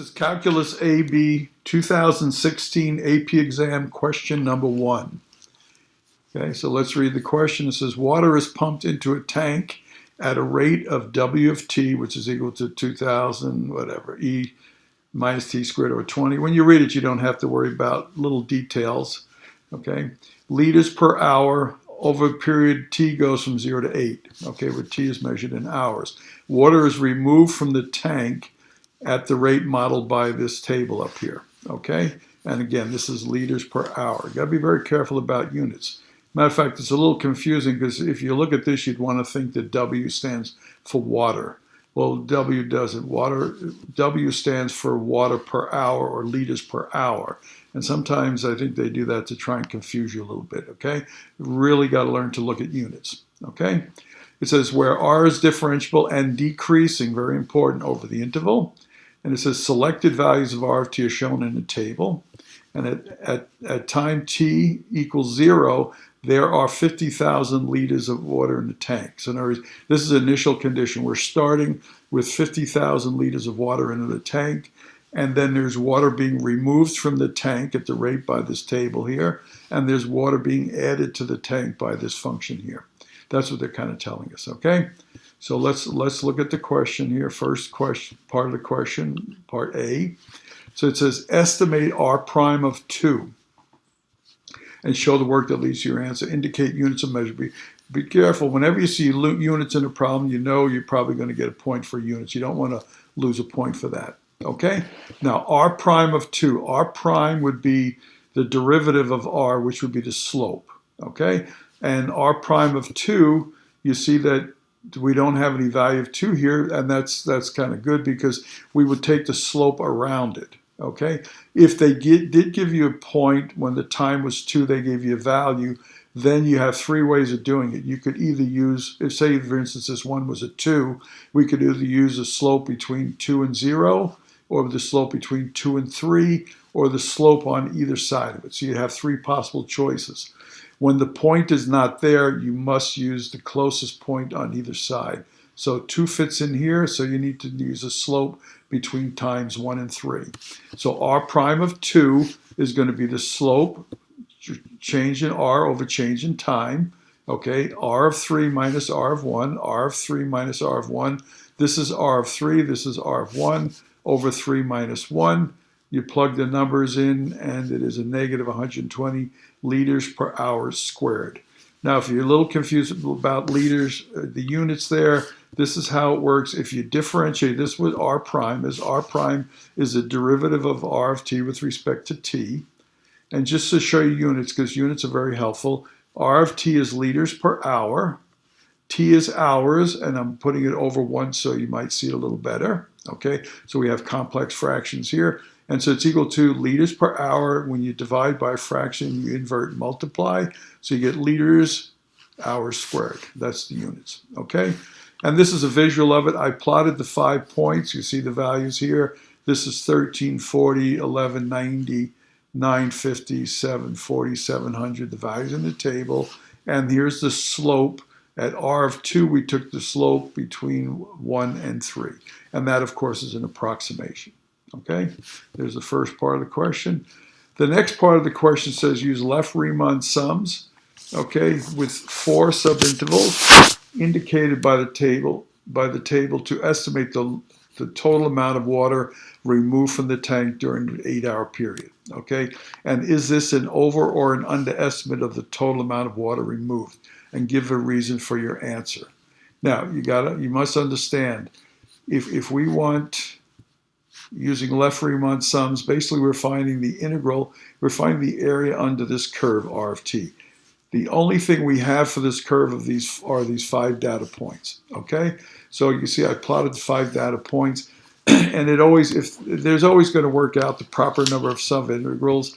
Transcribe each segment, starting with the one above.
is Calculus AB 2016 AP exam question number 1. Okay, so let's read the question. It says, water is pumped into a tank at a rate of W of t, which is equal to 2,000, whatever, E minus t squared over 20. When you read it, you don't have to worry about little details. Okay, liters per hour over a period t goes from 0 to 8. Okay, where t is measured in hours. Water is removed from the tank at the rate modeled by this table up here. Okay, and again, this is liters per hour. You got to be very careful about units. Matter of fact, it's a little confusing because if you look at this, you'd want to think that W stands for water. Well, W doesn't. W stands for water per hour or liters per hour. And sometimes I think they do that to try and confuse you a little bit, okay? Really got to learn to look at units, okay? It says where R is differentiable and decreasing, very important, over the interval. And it says selected values of R of t are shown in the table. And at time t equals 0, there are 50,000 liters of water in the tank. So in other words, this is initial condition. We're starting with 50,000 liters of water into the tank, and then there's water being removed from the tank at the rate by this table here, and there's water being added to the tank by this function here. That's what they're kind of telling us, okay? So let's look at the question here. First question, part of the question, part A. So it says estimate R prime of 2 and show the work that leads to your answer. Indicate units of measure. Be careful. Whenever you see units in a problem, you know you're probably going to get a point for units. You don't want to lose a point for that. Okay? Now, R prime of 2. R prime would be the derivative of R, which would be the slope. Okay? And R prime of 2, you see that we don't have any value of 2 here, and that's kind of good because we would take the slope around it. Okay, if they did give you a point when the time was 2, they gave you a value, then you have 3 ways of doing it. You could either use, if say for instance this one was a 2, we could either use a slope between 2 and 0, or the slope between 2 and 3, or the slope on either side of it. So you have 3 possible choices. When the point is not there, you must use the closest point on either side. So 2 fits in here, so you need to use a slope between times 1 and 3. So R prime of 2 is going to be the slope, change in R over change in time. Okay, R of 3 minus R of 1, R of 3 minus R of 1. This is R of 3, this is R of 1, over 3 minus 1. You plug the numbers in, and it is a negative 120 liters per hour squared. Now, if you're a little confused about liters, the units there, this is how it works. If you differentiate this with R prime, as R prime is a derivative of R of t with respect to t. And just to show you units, because units are very helpful, R of t is liters per hour. T is hours, and I'm putting it over 1 so you might see it a little better. Okay, so we have complex fractions here. And so it's equal to liters per hour. When you divide by a fraction, you invert and multiply. So you get liters hours squared. That's the units, okay? And this is a visual of it. I plotted the 5 points. You see the values here. This is 1340, 1190, 950, 740, 700, the values in the table. And here's the slope. At R of 2, we took the slope between 1 and 3. And that, of course, is an approximation. Okay, there's the first part of the question. The next part of the question says use left-Riemann sums, okay, with 4 subintervals indicated by the table to estimate the total amount of water removed from the tank during the 8-hour period. Okay, and is this an over or an underestimate of the total amount of water removed? And give a reason for your answer. Now you must understand if we want, using left-Riemann sums, basically we're finding the integral, we're finding the area under this curve, R of t. The only thing we have for this curve of these are these 5 data points, okay? So you see I plotted the 5 data points, and there's always going to work out the proper number of subintegrals.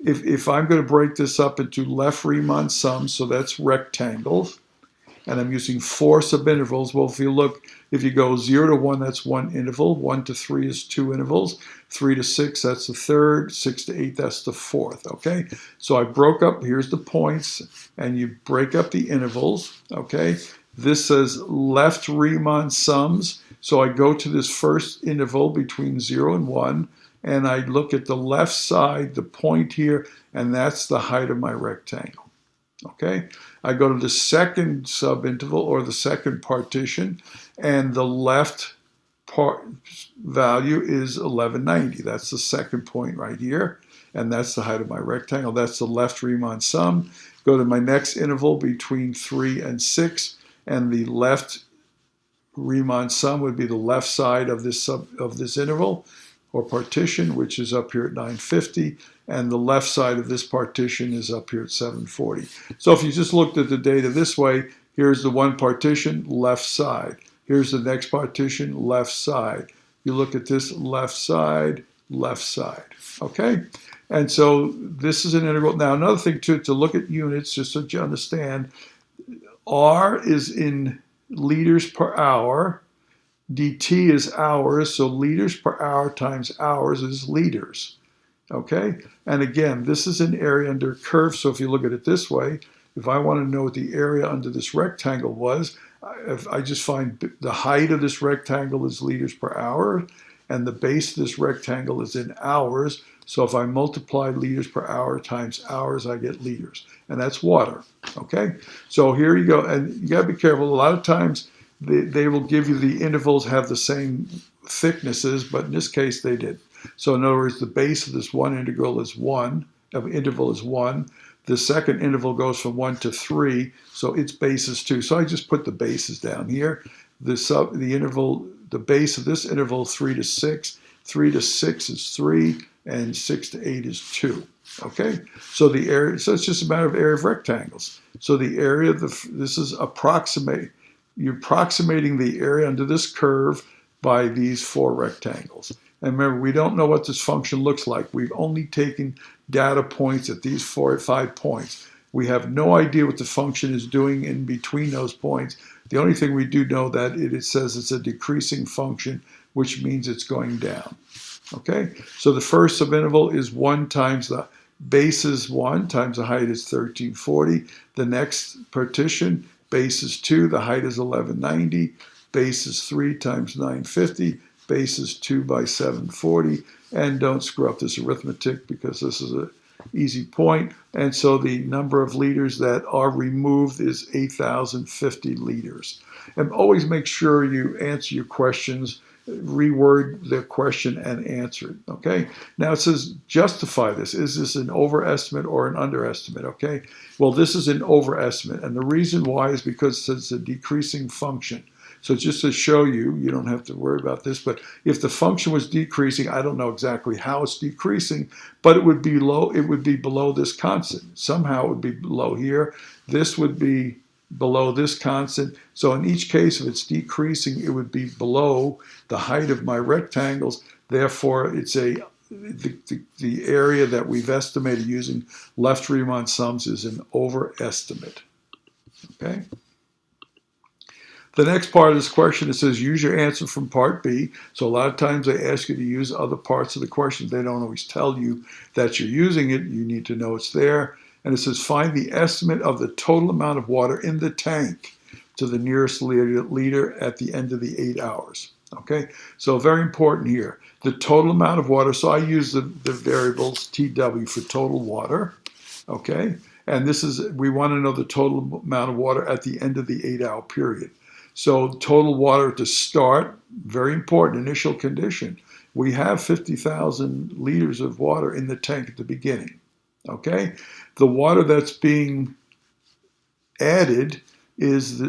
If I'm going to break this up into left-Riemann sums, so that's rectangles, and I'm using 4 subintervals. Well, if you go 0 to 1, that's 1 interval. 1 to 3 is 2 intervals. 3 to 6, that's the third. 6 to 8, that's the fourth, okay? So I broke up, here's the points, and you break up the intervals, okay? This says left Riemann sums. So I go to this first interval between 0 and 1, and I look at the left side, the point here, and that's the height of my rectangle. Okay, I go to the second subinterval or the second partition, and the left part value is 1190. That's the second point right here, and that's the height of my rectangle. That's the left Riemann sum. Go to my next interval between 3 and 6, and the left Riemann sum would be the left side of this interval or partition, which is up here at 950, and the left side of this partition is up here at 740. So if you just looked at the data this way, here's the one partition, left side. Here's the next partition, left side. You look at this, left side, okay? And so this is an integral. Now another thing to look at units, just so you understand, R is in liters per hour, dt is hours, so liters per hour times hours is liters, okay? And again, this is an area under a curve, so if you look at it this way, if I want to know what the area under this rectangle was, if I just find the height of this rectangle is liters per hour, and the base of this rectangle is in hours, so if I multiply liters per hour times hours, I get liters, and that's water, okay? So here you go, and you gotta be careful. A lot of times, they will give you the intervals have the same thicknesses, but in this case they did. So in other words, the base of this one interval is 1. The second interval goes from 1 to 3, so its base is 2. So I just put the bases down here. The base of this interval 3 to 6. 3 to 6 is 3, and 6 to 8 is 2. Okay, so the area. So it's just a matter of area of rectangles. So the area of this is you're approximating the area under this curve by these 4 rectangles. And remember, we don't know what this function looks like. We've only taken data points at these 4 or 5 points. We have no idea what the function is doing in between those points. The only thing we do know that it says it's a decreasing function, which means it's going down. Okay, so the first subinterval is 1 times the base is 1 times the height is 1340. The next partition, base is 2, the height is 1190, base is 3 times 950, base is 2 by 740, and don't screw up this arithmetic because this is an easy point. And so the number of liters that are removed is 8,050 liters. And always make sure you answer your questions, reword the question and answer it, okay? Now it says justify this. Is this an overestimate or an underestimate, okay? Well, this is an overestimate, and the reason why is because it's a decreasing function. So just to show you, you don't have to worry about this, but if the function was decreasing, I don't know exactly how it's decreasing, but it would be low, it would be below this constant. Somehow it would be below here. This would be below this constant. So in each case, if it's decreasing, it would be below the height of my rectangles. Therefore, it's the area that we've estimated using left Riemann sums is an overestimate. Okay. The next part of this question, it says use your answer from part B. So a lot of times they ask you to use other parts of the question. They don't always tell you that you're using it. You need to know it's there. And it says find the estimate of the total amount of water in the tank to the nearest liter at the end of the 8 hours. Okay, so very important here. The total amount of water, so I use the variables TW for total water. Okay, and this is, we want to know the total amount of water at the end of the 8-hour period. So total water to start, very important, initial condition. We have 50,000 liters of water in the tank at the beginning. Okay, the water that's being added is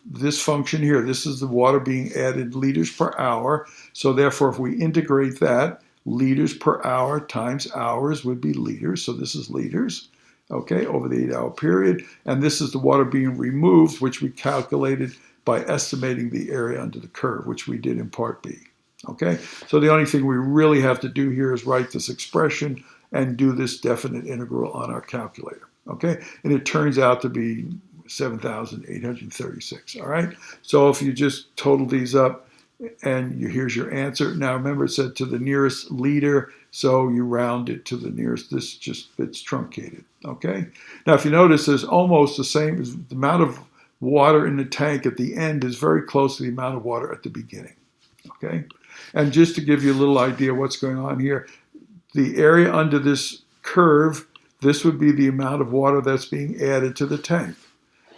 this function here. This is the water being added liters per hour. So therefore, if we integrate that, liters per hour times hours would be liters. So this is liters, okay, over the 8-hour period. And this is the water being removed, which we calculated by estimating the area under the curve, which we did in part B. Okay, so the only thing we really have to do here is write this expression and do this definite integral on our calculator, okay? And it turns out to be 7,836, all right? So if you just total these up and here's your answer. Now remember it said to the nearest liter, so you round it to the nearest, it's truncated, okay? Now if you notice there's almost the same, the amount of water in the tank at the end is very close to the amount of water at the beginning. okay? And just to give you a little idea what's going on here, the area under this curve, this would be the amount of water that's being added to the tank,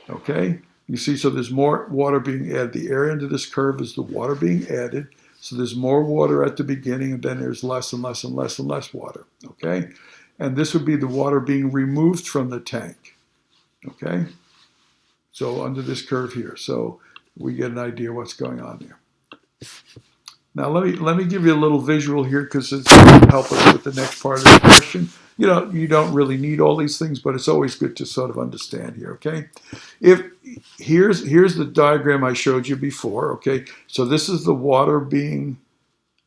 okay? You see, so there's more water being added. The area under this curve is the water being added. So there's more water at the beginning, and then there's less and less and less and less water, okay? And this would be the water being removed from the tank, okay? So under this curve here. So we get an idea what's going on there. Now let me give you a little visual here because it's going to help us with the next part of the question. You know, you don't really need all these things, but it's always good to sort of understand here, okay? Here's the diagram I showed you before, okay? So this is the water being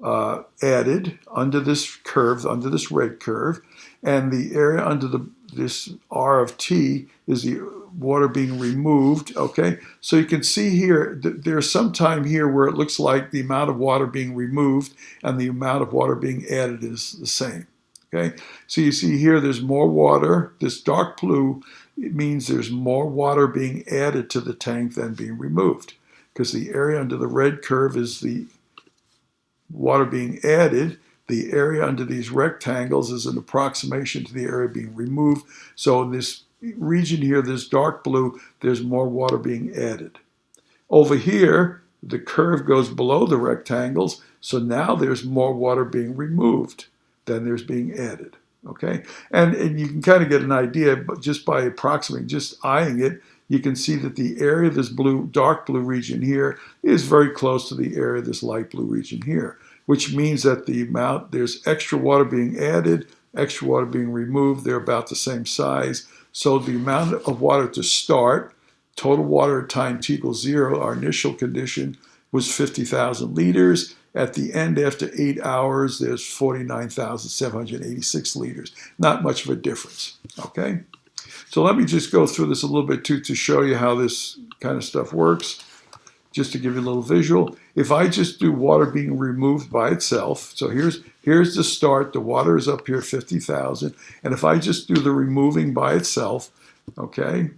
added under this curve, under this red curve, and the area under this R of T is the water being removed, okay? So you can see here, there's some time here where it looks like the amount of water being removed and the amount of water being added is the same, okay? So you see here there's more water. This dark blue, it means there's more water being added to the tank than being removed because the area under the red curve is the water being added. The area under these rectangles is an approximation to the area being removed. So in this region here, this dark blue, there's more water being added. Over here, the curve goes below the rectangles, so now there's more water being removed than there's being added, okay? And you can kind of get an idea, but just by approximating, just eyeing it, you can see that the area of this blue, dark blue region here is very close to the area of this light blue region here, which means that the amount, there's extra water being added, extra water being removed, they're about the same size. So the amount of water to start, total water at time t equals 0, our initial condition was 50,000 liters. At the end, after 8 hours, there's 49,786 liters. Not much of a difference, okay? So let me just go through this a little bit too to show you how this kind of stuff works, just to give you a little visual. If I just do water being removed by itself, so here's the start, the water is up here, 50,000, and if I just do the removing by itself, okay,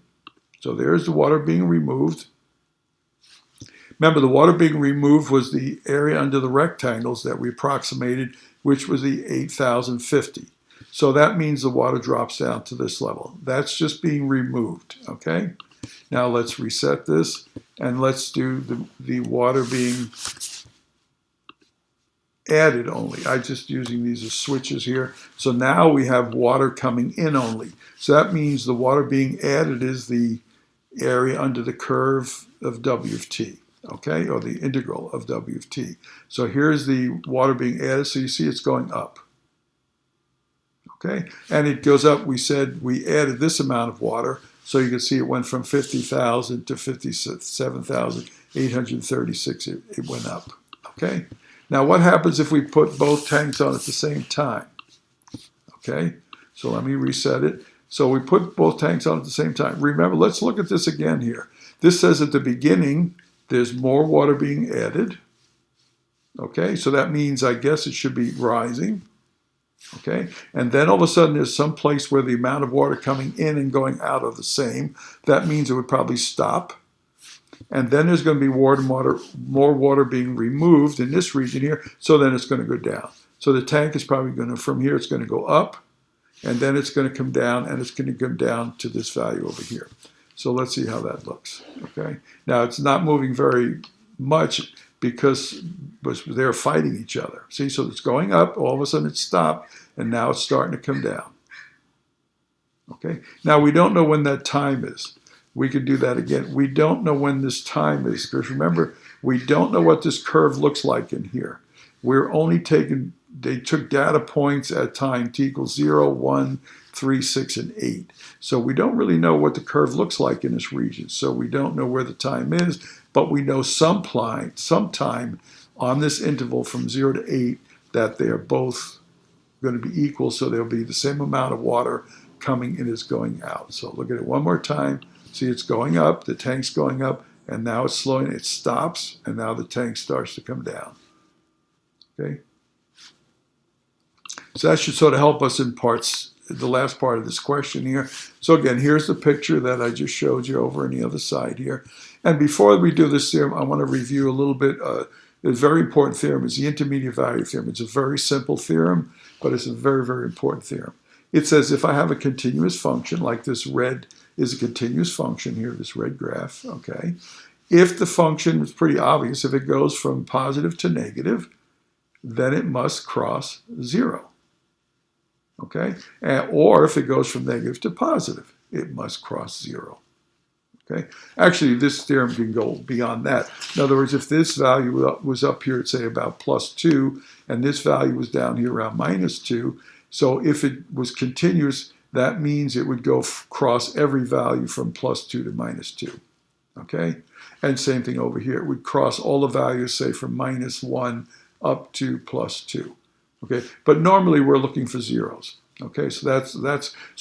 so there's the water being removed. Remember, the water being removed was the area under the rectangles that we approximated, which was the 8,050. So that means the water drops down to this level. That's just being removed, okay? Now let's reset this, and let's do the water being added only. I'm just using these as switches here. So now we have water coming in only. So that means the water being added is the area under the curve of W of t, okay, or the integral of W of t. So here's the water being added, so you see it's going up, okay? And it goes up, we said we added this amount of water, so you can see it went from 50,000 to 57,836. It went up, okay? Now what happens if we put both tanks on at the same time? Okay, so let me reset it. So we put both tanks on at the same time. Remember, let's look at this again here. This says at the beginning, there's more water being added. Okay, so that means I guess it should be rising. Okay, and then all of a sudden there's some place where the amount of water coming in and going out are the same. That means it would probably stop. And then there's going to be more water being removed in this region here, so then it's going to go down. So the tank is probably going to, from here, it's going to go up, and then it's going to come down, and it's going to come down to this value over here. So let's see how that looks, okay? Now, it's not moving very much because they're fighting each other. See, so it's going up, all of a sudden it stopped, and now it's starting to come down, okay? Now, we don't know when that time is. We could do that again. We don't know when this time is, because remember, we don't know what this curve looks like in here. We're only taking, they took data points at time t equals 0, 1, 3, 6, and 8. So we don't really know what the curve looks like in this region. So we don't know where the time is, but we know sometime on this interval from 0 to 8 that they are both going to be equal, so there'll be the same amount of water coming in as going out. So look at it one more time. See, it's going up, the tank's going up, and now it's slowing, it stops, and now the tank starts to come down, okay? So that should sort of help us in parts, the last part of this question here. So again, here's the picture that I just showed you over on the other side here. And before we do this theorem, I want to review a little bit It's a very important theorem. It's the intermediate value theorem. It's a very simple theorem, but it's a very, very important theorem. It says if I have a continuous function, like this red is a continuous function here, this red graph, okay? If the function is pretty obvious, if it goes from positive to negative, then it must cross 0, okay? Or if it goes from negative to positive, it must cross 0. Okay. Actually, this theorem can go beyond that. In other words, if this value was up here at, say, about +2, and this value was down here around -2, so if it was continuous, that means it would go across every value from +2 to -2. Okay? And same thing over here. It would cross all the values, say, from -1 up to +2. Okay? But normally we're looking for zeros. Okay? So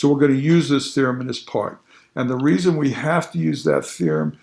we're going to use this theorem in this part. And the reason we have to use that theorem,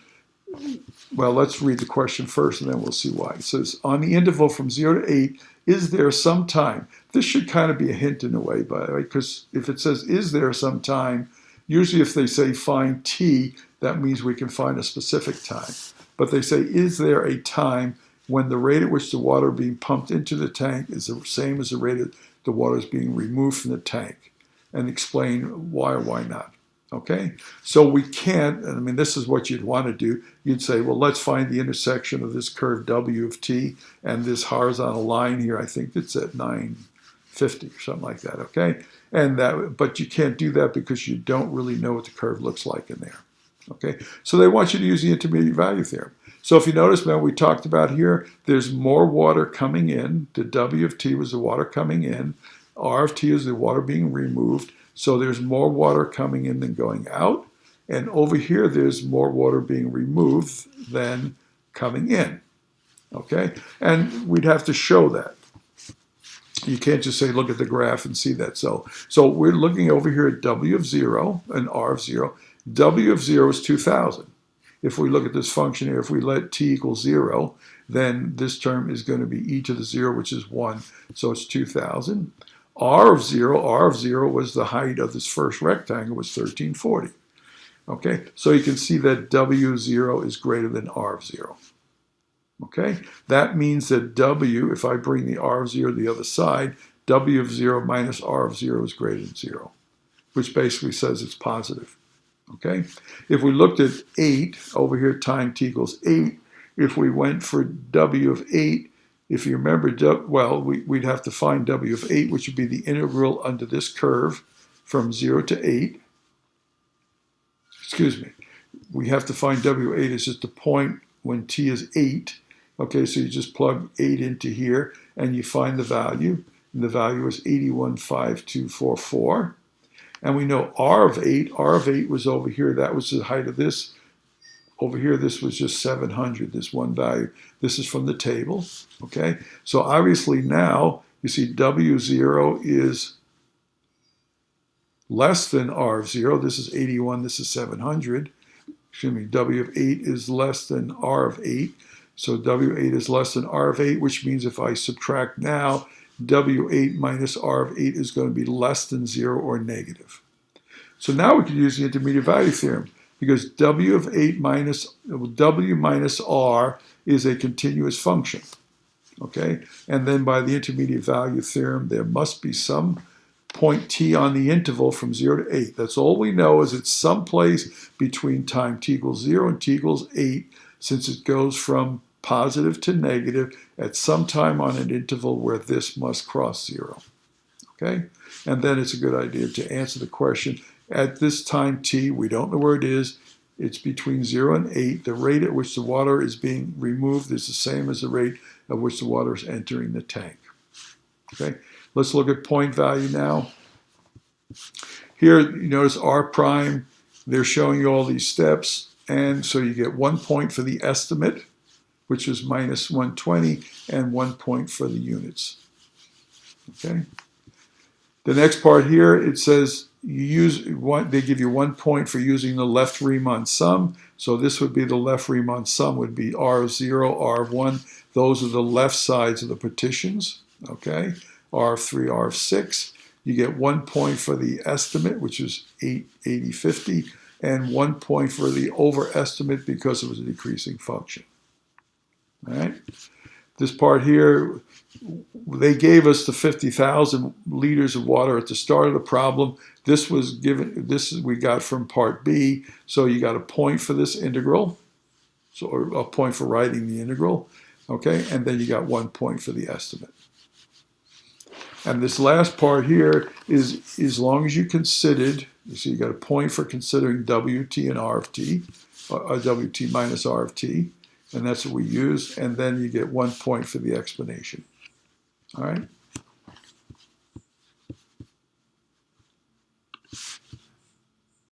well, let's read the question first and then we'll see why. It says, on the interval from 0 to 8, is there some time? This should kind of be a hint in a way, by the way, because if it says, is there some time, usually if they say find t, that means we can find a specific time. But they say, is there a time when the rate at which the water being pumped into the tank is the same as the rate at the water is being removed from the tank? And explain why or why not. Okay, so we can't, I mean, this is what you'd want to do. You'd say, well, let's find the intersection of this curve W of t and this horizontal line here. I think it's at 950 or something like that, okay? But you can't do that because you don't really know what the curve looks like in there, okay? So they want you to use the intermediate value theorem. So if you notice, man, we talked about here, there's more water coming in. The W of t was the water coming in. R of t is the water being removed. So there's more water coming in than going out. And over here, there's more water being removed than coming in. Okay? And we'd have to show that. You can't just say, look at the graph and see that. So we're looking over here at W of 0 and R of 0. W of 0 is 2,000. If we look at this function here, if we let t equal 0, then this term is going to be e to the 0, which is 1. So it's 2,000. R of 0 was the height of this first rectangle, was 1340. Okay, so you can see that W of 0 is greater than R of 0. Okay, that means that W, if I bring the R of 0 to the other side, W of 0 minus R of 0 is greater than 0, which basically says it's positive. Okay, if we looked at 8, over here time t equals 8, if we went for W of 8, if you remember, well, we'd have to find W of 8, which would be the integral under this curve from 0 to 8. Excuse me. We have to find W of 8 is just the point when t is 8. Okay, so you just plug 8 into here, and you find the value. And the value is 815244. And we know R of 8 was over here. That was the height of this. Over here, this was just 700, this one value. This is from the table, okay? So obviously now, you see W0 is less than R of 0. This is 81, this is 700. Excuse me, W of 8 is less than R of 8. So W8 is less than R of 8, which means if I subtract now, W8 minus R of 8 is going to be less than 0 or negative. So now we can use the intermediate value theorem, because W of 8 minus W minus R is a continuous function, okay? And then by the intermediate value theorem, there must be some point t on the interval from 0 to 8. That's all we know, is it's someplace between time t equals 0 and t equals 8, since it goes from positive to negative at some time on an interval where this must cross 0, okay? And then it's a good idea to answer the question, at this time t, we don't know where it is, it's between 0 and 8. The rate at which the water is being removed is the same as the rate at which the water is entering the tank. Okay, let's look at point value now. Here, you notice R prime, they're showing you all these steps, and so you get 1 point for the estimate, which is minus 120, and 1 point for the units. Okay. The next part here, it says they give you 1 point for using the left Riemann sum. So this would be the left Riemann sum would be R of 0, R of 1. Those are the left sides of the partitions. Okay, R of 3, R of 6. You get 1 point for the estimate, which is 8050, and 1 point for the overestimate because it was a decreasing function. All right. This part here, they gave us the 50,000 liters of water at the start of the problem. This was given, we got from part B, so you got a point for this integral, so or a point for writing the integral, okay, and then you got 1 point for the estimate. And this last part here is as long as you considered, you see you got a point for considering WT and R of t, WT minus R of t, and that's what we use, and then you get 1 point for the explanation. All right.